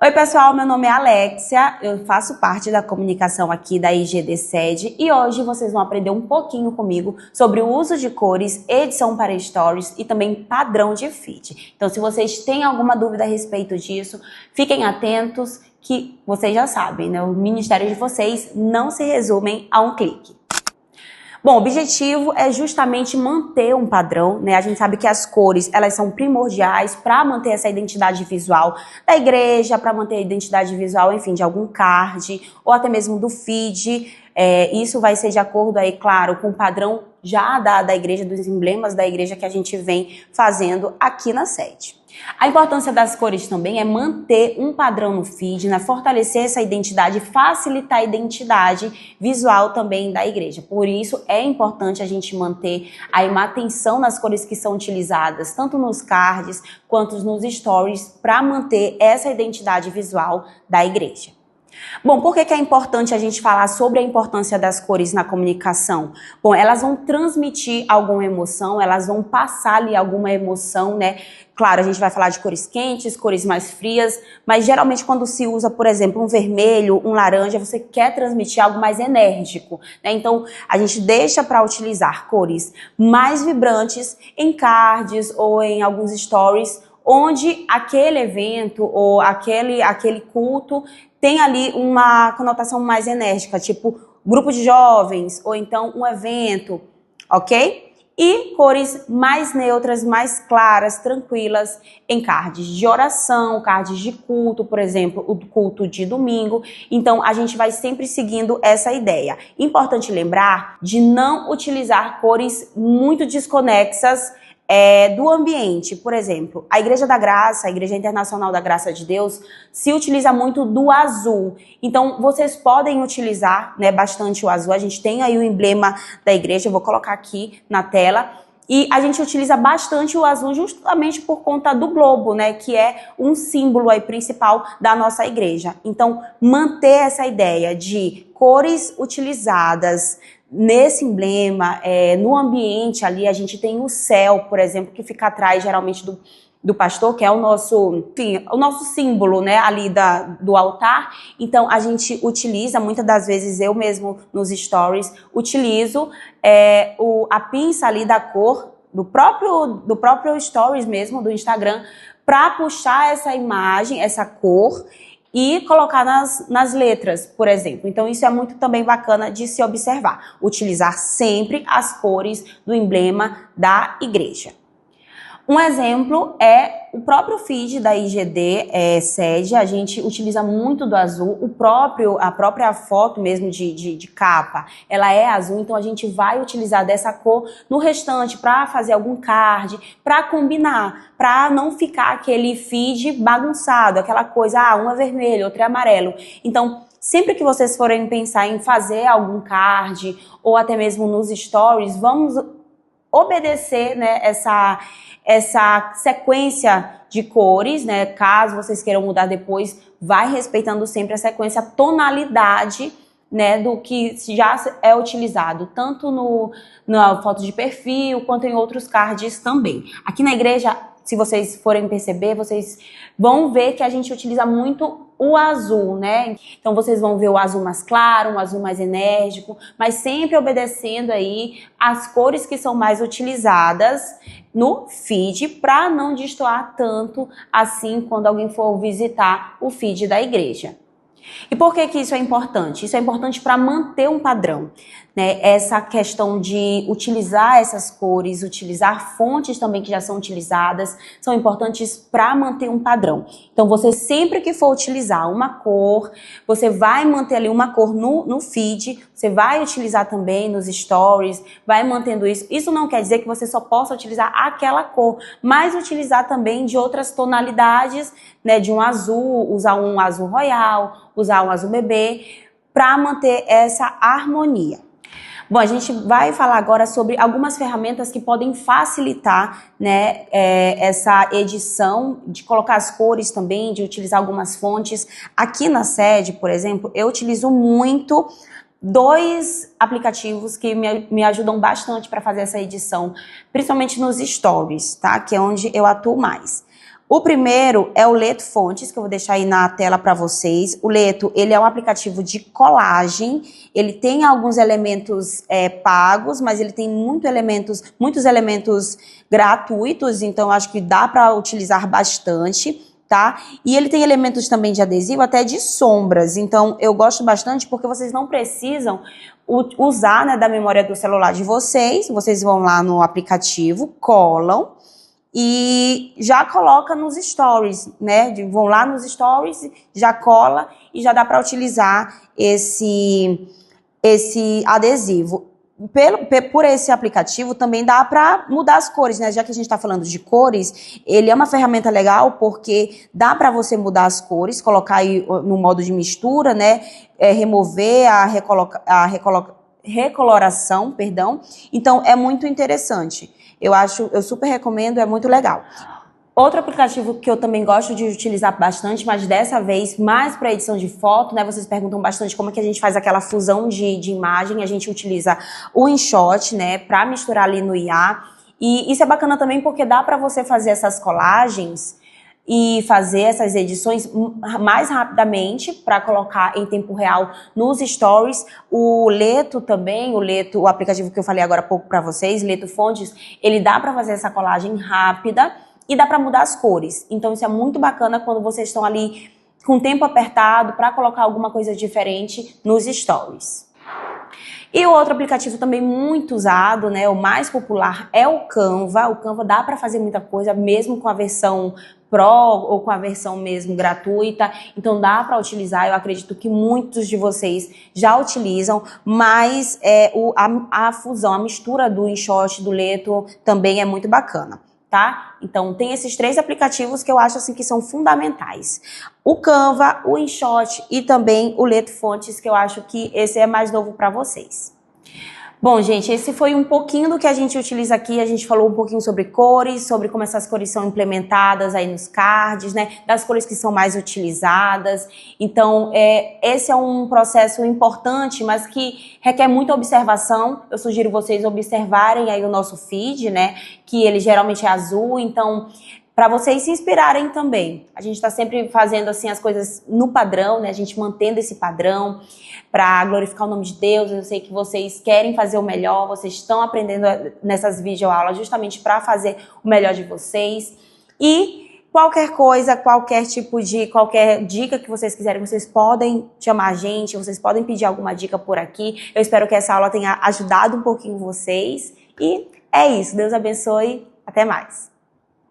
Oi pessoal, meu nome é Alexia, eu faço parte da comunicação aqui da IGD Sede e hoje vocês vão aprender um pouquinho comigo sobre o uso de cores, edição para stories e também padrão de feed. Então se vocês têm alguma dúvida a respeito disso, fiquem atentos que vocês já sabem, né? O ministério de vocês não se resume a um clique. Bom, o objetivo é justamente manter um padrão, né? A gente sabe que as cores, elas são primordiais para manter essa identidade visual da igreja, para manter a identidade visual, enfim, de algum card, ou até mesmo do feed. Isso vai ser de acordo aí, claro, com o padrão já da igreja, dos emblemas da igreja que a gente vem fazendo aqui na sede. A importância das cores também é manter um padrão no feed, né? Fortalecer essa identidade, facilitar a identidade visual também da igreja. Por isso é importante a gente manter aí uma atenção nas cores que são utilizadas, tanto nos cards quanto nos stories, para manter essa identidade visual da igreja. Bom, por que é importante a gente falar sobre a importância das cores na comunicação? Bom, elas vão transmitir alguma emoção, elas vão passar ali alguma emoção, né? Claro, a gente vai falar de cores quentes, cores mais frias, mas geralmente quando se usa, por exemplo, um vermelho, um laranja, você quer transmitir algo mais enérgico, né? Então, a gente deixa para utilizar cores mais vibrantes em cards ou em alguns stories, onde aquele evento ou aquele culto tem ali uma conotação mais enérgica, tipo grupo de jovens ou então um evento, ok? E cores mais neutras, mais claras, tranquilas em cards de oração, cards de culto, por exemplo, o culto de domingo. Então, a gente vai sempre seguindo essa ideia. Importante lembrar de não utilizar cores muito desconexas do ambiente. Por exemplo, a Igreja da Graça, a Igreja Internacional da Graça de Deus, se utiliza muito do azul. Então, vocês podem utilizar, né, bastante o azul. A gente tem aí o emblema da igreja, eu vou colocar aqui na tela. E a gente utiliza bastante o azul justamente por conta do globo, né, que é um símbolo aí principal da nossa igreja. Então, manter essa ideia de cores utilizadas nesse emblema, no ambiente ali, a gente tem o céu, por exemplo, que fica atrás geralmente do pastor, que é o nosso, enfim, o nosso símbolo, né, ali do altar. Então, a gente utiliza, muitas das vezes eu mesmo nos stories, utilizo a pinça ali da cor do próprio stories mesmo, do Instagram, para puxar essa imagem, essa cor, e colocar nas letras, por exemplo. Então, isso é muito também bacana de se observar. Utilizar sempre as cores do emblema da igreja. Um exemplo é o próprio feed da IGD Sede. A gente utiliza muito do azul. A própria foto mesmo de capa, ela é azul. Então, a gente vai utilizar dessa cor no restante para fazer algum card, para combinar, para não ficar aquele feed bagunçado, aquela coisa, um é vermelho, outro é amarelo. Então, sempre que vocês forem pensar em fazer algum card ou até mesmo nos stories, vamos obedecer, né, essa sequência de cores, né? Caso vocês queiram mudar depois, vai respeitando sempre a sequência, a tonalidade, né, do que já é utilizado, tanto na foto de perfil, quanto em outros cards também. Aqui na igreja, se vocês forem perceber, vocês vão ver que a gente utiliza muito o azul, né? Então vocês vão ver o azul mais claro, um azul mais enérgico, mas sempre obedecendo aí as cores que são mais utilizadas no feed, para não destoar tanto assim quando alguém for visitar o feed da igreja. E por que isso é importante? Isso é importante para manter um padrão. né? Essa questão de utilizar essas cores, utilizar fontes também que já são utilizadas, são importantes para manter um padrão. Então, você sempre que for utilizar uma cor, você vai manter ali uma cor no feed, você vai utilizar também nos stories, vai mantendo isso. Isso não quer dizer que você só possa utilizar aquela cor, mas utilizar também de outras tonalidades, né? De um azul, usar um azul royal, usar um azul bebê, para manter essa harmonia. Bom, a gente vai falar agora sobre algumas ferramentas que podem facilitar, né, essa edição, de colocar as cores também, de utilizar algumas fontes. Aqui na sede, por exemplo, eu utilizo muito dois aplicativos que me ajudam bastante para fazer essa edição, principalmente nos stories, tá? Que é onde eu atuo mais. O primeiro é o Leto Fontes, que eu vou deixar aí na tela para vocês. O Leto, ele é um aplicativo de colagem, ele tem alguns elementos pagos, mas ele tem muitos elementos gratuitos, então acho que dá para utilizar bastante, tá? E ele tem elementos também de adesivo, até de sombras, então eu gosto bastante porque vocês não precisam usar, né, da memória do celular de vocês vão lá no aplicativo, colam, e já coloca nos stories, né? Vão lá nos stories, já cola e já dá para utilizar esse adesivo. Por esse aplicativo também dá para mudar as cores, né? Já que a gente está falando de cores, ele é uma ferramenta legal porque dá para você mudar as cores, colocar aí no modo de mistura, né? Remover a recoloração, perdão. Então é muito interessante. Eu super recomendo, é muito legal. Outro aplicativo que eu também gosto de utilizar bastante, mas dessa vez mais para edição de foto, né? Vocês perguntam bastante como é que a gente faz aquela fusão de imagem. A gente utiliza o InShot, né? Para misturar ali no IA. E isso é bacana também porque dá para você fazer essas colagens e fazer essas edições mais rapidamente para colocar em tempo real nos stories. O Leto também, o aplicativo que eu falei agora há pouco para vocês, Leto Fontes, ele dá para fazer essa colagem rápida e dá para mudar as cores. Então isso é muito bacana quando vocês estão ali com o tempo apertado para colocar alguma coisa diferente nos stories. E o outro aplicativo também muito usado, né, o mais popular, é o Canva. O Canva dá para fazer muita coisa, mesmo com a versão Pro ou com a versão mesmo gratuita. Então dá para utilizar, eu acredito que muitos de vocês já utilizam, mas a fusão, a mistura do InShot, do Leto também é muito bacana. Tá? Então tem esses três aplicativos que eu acho assim que são fundamentais. O Canva, o InShot e também o Leto Fontes, que eu acho que esse é mais novo para vocês. Bom, gente, esse foi um pouquinho do que a gente utiliza aqui. A gente falou um pouquinho sobre cores, sobre como essas cores são implementadas aí nos cards, né? Das cores que são mais utilizadas. Então, esse é um processo importante, mas que requer muita observação. Eu sugiro vocês observarem aí o nosso feed, né? Que ele geralmente é azul, então para vocês se inspirarem também. A gente está sempre fazendo assim as coisas no padrão, né? A gente mantendo esse padrão para glorificar o nome de Deus. Eu sei que vocês querem fazer o melhor, vocês estão aprendendo nessas videoaulas justamente para fazer o melhor de vocês. E qualquer coisa, qualquer dica que vocês quiserem, vocês podem chamar a gente, vocês podem pedir alguma dica por aqui. Eu espero que essa aula tenha ajudado um pouquinho vocês. E é isso. Deus abençoe. Até mais.